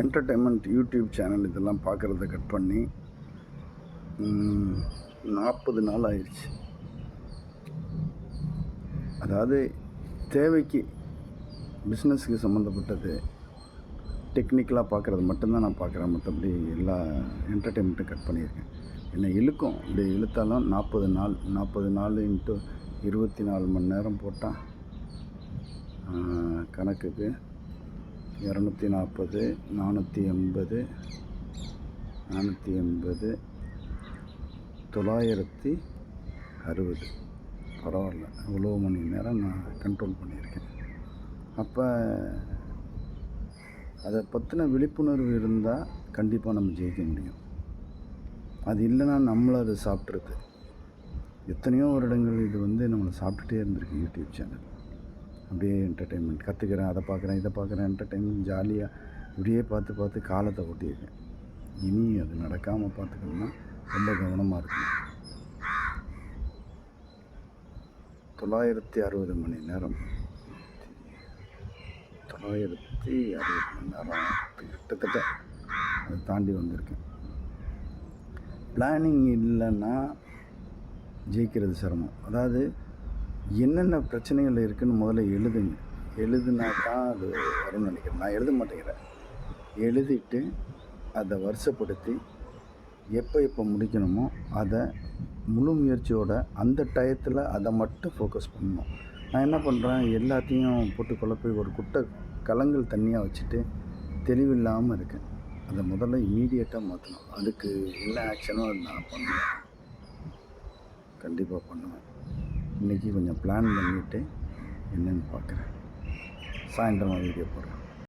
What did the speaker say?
Entertainment YouTube channel இதெல்லாம் பார்க்குறத cut பண்ணி 40 நாள் ஆயிடுச்சு. அதாவது தேவைக்கு பிஸ்னஸுக்கு சம்மந்தப்பட்டது டெக்னிக்கலாக பார்க்குறது மட்டும்தான் நான் பார்க்குறேன். மற்றபடி எல்லா என்டர்டெயின்மெண்ட்டும் கட் பண்ணியிருக்கேன். என்னை இழுக்கும், இப்படி இழுத்தாலும் 40 நாள் இன்ட்டு 24 மணி நேரம் போட்டால் கணக்குக்கு 240, 480, 960. பரவாயில்ல, இவ்வளோ மணி நேரம் நான் கண்ட்ரோல் பண்ணியிருக்கேன். அப்போ அதை பற்றின விழிப்புணர்வு இருந்தால் கண்டிப்பாக நம்ம ஜெயிக்க முடியும். அது இல்லைன்னா நம்மளும் அதை சாப்பிட்றது. எத்தனையோ வருடங்கள் இது நம்மளை சாப்பிட்டுட்டே இருந்திருக்கு யூடியூப் சேனல். அப்படியே என்டர்டெயின்மெண்ட் கற்றுக்கிறேன், அதை பார்க்குறேன், இதை பார்க்குறேன், என்டர்டெயின்மெண்ட் ஜாலியாக இப்படியே பார்த்து காலத்தை ஓட்டியிருக்கேன். இனி அது நடக்காமல் பார்த்துக்கணும்னா ரொம்ப கவனமாக இருக்கணும். 960 மணி நேரம் 960 மணி நேரம் கிட்டத்தட்ட அதை தாண்டி வந்திருக்கேன். பிளானிங் இல்லைன்னா ஜெயிக்கிறது சிரமம். அதாவது என்னென்ன பிரச்சனைகள் இருக்குதுன்னு முதல்ல எழுதுங்க. எழுதுனா தான் அது வரும்னு நினைக்கிறேன். நான் எழுத மாட்டேங்கிறேன். எழுதிட்டு அதை வருஷப்படுத்தி எப்போ முடிக்கணுமோ அதை முழு முயற்சியோட அந்த டயத்தில் அதை மட்டும் ஃபோக்கஸ் பண்ணணும். நான் என்ன பண்ணுறேன், எல்லாத்தையும் போட்டு குழப்பி ஒரு குட்டை கலங்கள் தண்ணியாக வச்சுட்டு தெளிவில்லாமல் இருக்கேன். அதை முதல்ல இமீடியட்டாக மாற்றணும். அதுக்கு என்ன ஆக்ஷனோ அதை நான் பண்ணுவேன், கண்டிப்பாக பண்ணுவேன். இன்றைக்கி கொஞ்சம் பிளான் பண்ணிவிட்டு என்னென்னு பார்க்குறேன். சாயந்தரமாக வீடியோ போடுறேன்.